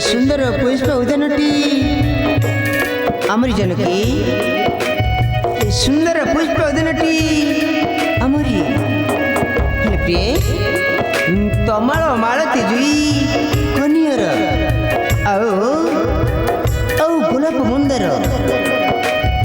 सुंदर पुष्प उद्यानटी आमरी जनकी सुंदर पुष्प उद्यानटी आमरी हेले प्रिय तमाल मालती जुई कनियर आओ गोलाप मुंदर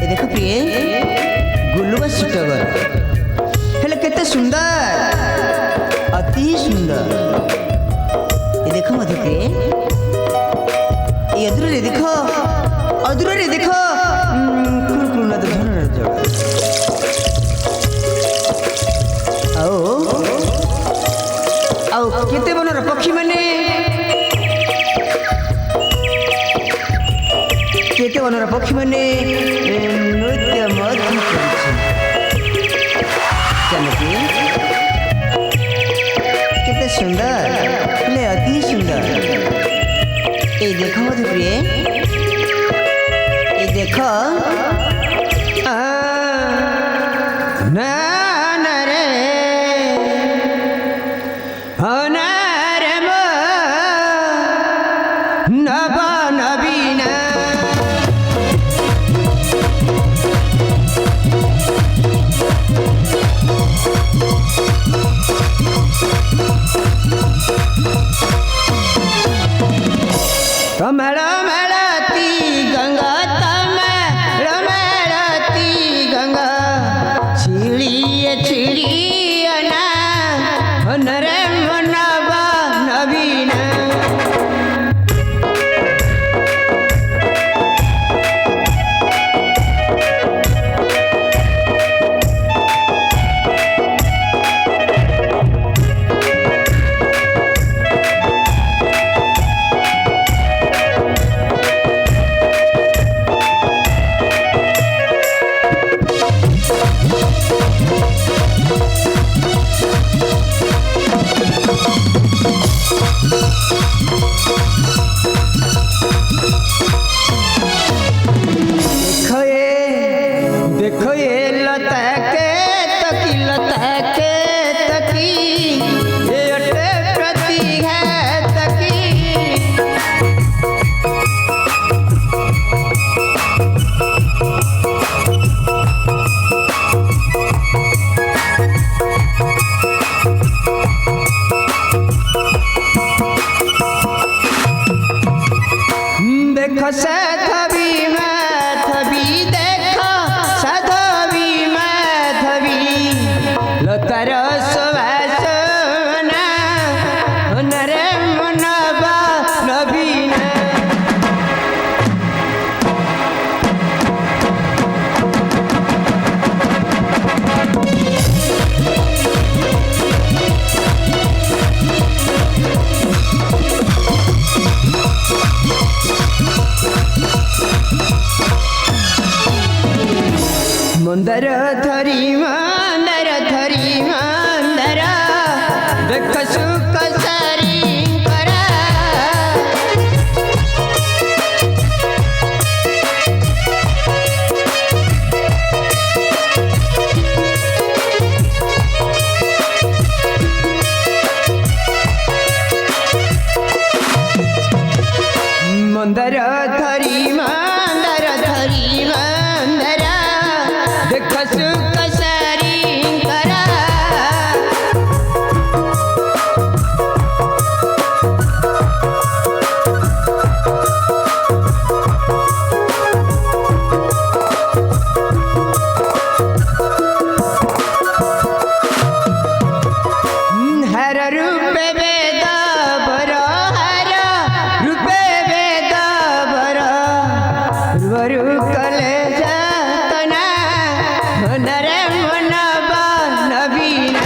ए देख प्रिय गुलुआ सिटगर हेले केते सुंदर अति सुंदर ये देखो मधु प्रिय ये अधूरे देखो कुरकुर ना तो झरना जग आओ केते बनर पक्षी माने केते बनर पक्षी माने नृत्य मधु करछि जानकी केते सुंदर ले अति सुंदर ये देखो मधु प्रिय ये देखो ना रे ना रे नबा नबीना रमरती गंगा रमरती गंगा छिड़िए ना नरे मनबा नबीना देखो ये लता के तकी ये अटे प्रति है तकी देखो से थबी देखो साधवी माधवी लतार सुवासना नरे मनबा नबीना मंदर धरी मंदर देख सुख सारी करा मंदर धरी मंदर देख सुख सारी करा हर रूपे वेद बर हर रूपे वेद बर वरु कले जातना नरे मनबा नबीना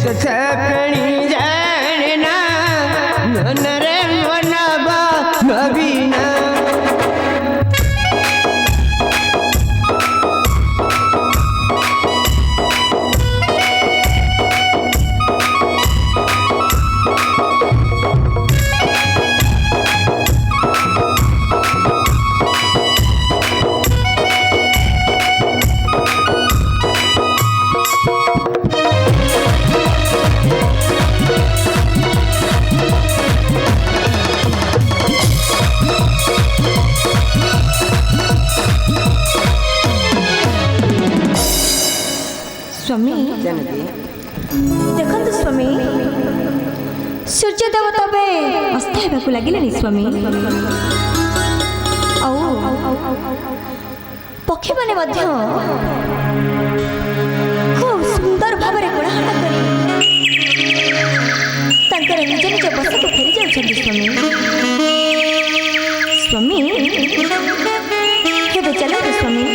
सपनी जाना नन रे मनबा नबीना स्वामी देखो स्वामी सूर्य देवता बे अस्त होगा लगे स्वामी पक्षी मैंने खूब सुंदर भाव में कोलाहल कर निज निज बस को फेरी जाऊँ स्वामी स्वामी चल स्वामी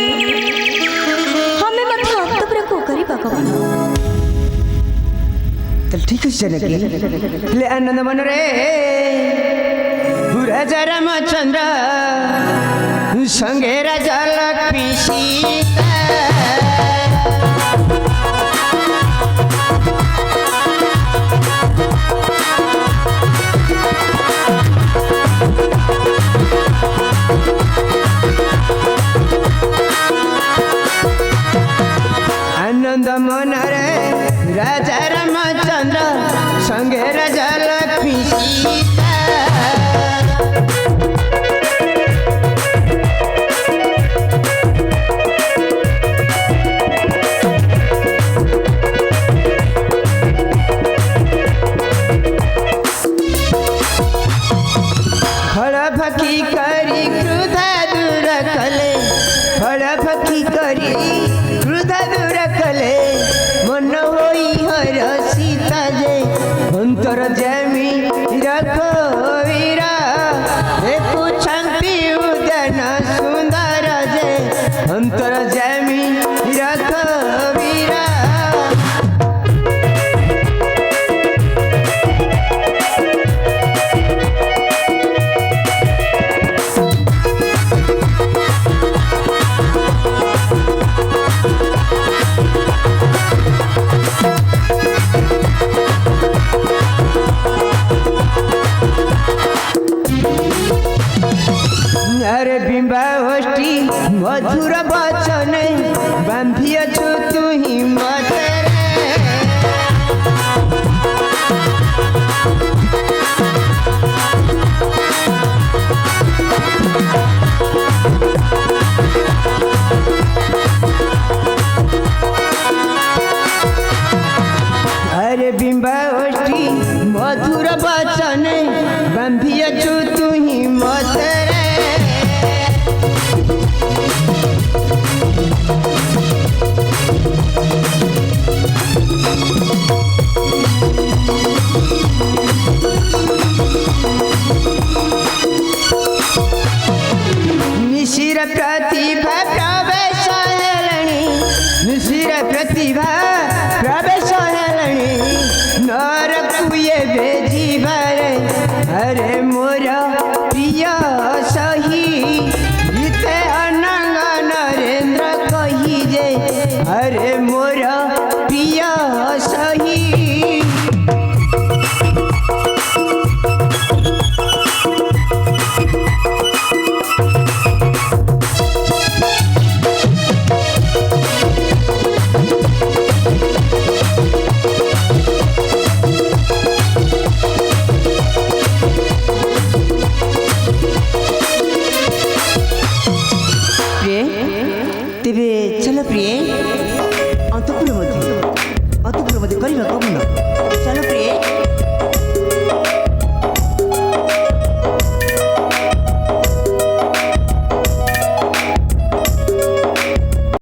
ठीक है जनकी ले आनंद मन रे राजा रामचंद्र संगे राजा लक्ष्मी सीता आनंद मन रे राजा रामचंद्र संगे राजा लक्ष्मी सीता फल फकी करी क्रोध दूर कले फल फकी करी क्रोध दूर कले मन होई हर सीता जे अंतर जमी रखो वीरा देखो शांति उदन सुंदर जे अंतर जमी रखो वीरा अरे बिंबा होष्टी मधुर वचन बांधिय छु तू ही मत अरे बिंबा होष्टी मधुर वचन बांधिय छु तू ही मत निशिर प्रतिभा प्रवेश हेलणी निशिर प्रतिभा प्रवेश हेलणी नर कुये भेजी भरे अरे मोर प्रिय सही गीते अनंग नरेंद्र कही जे अरे मोर प्रिय सही तेरे चलो प्रिय अंतपुर मध्य करवा कौन चलो प्रिय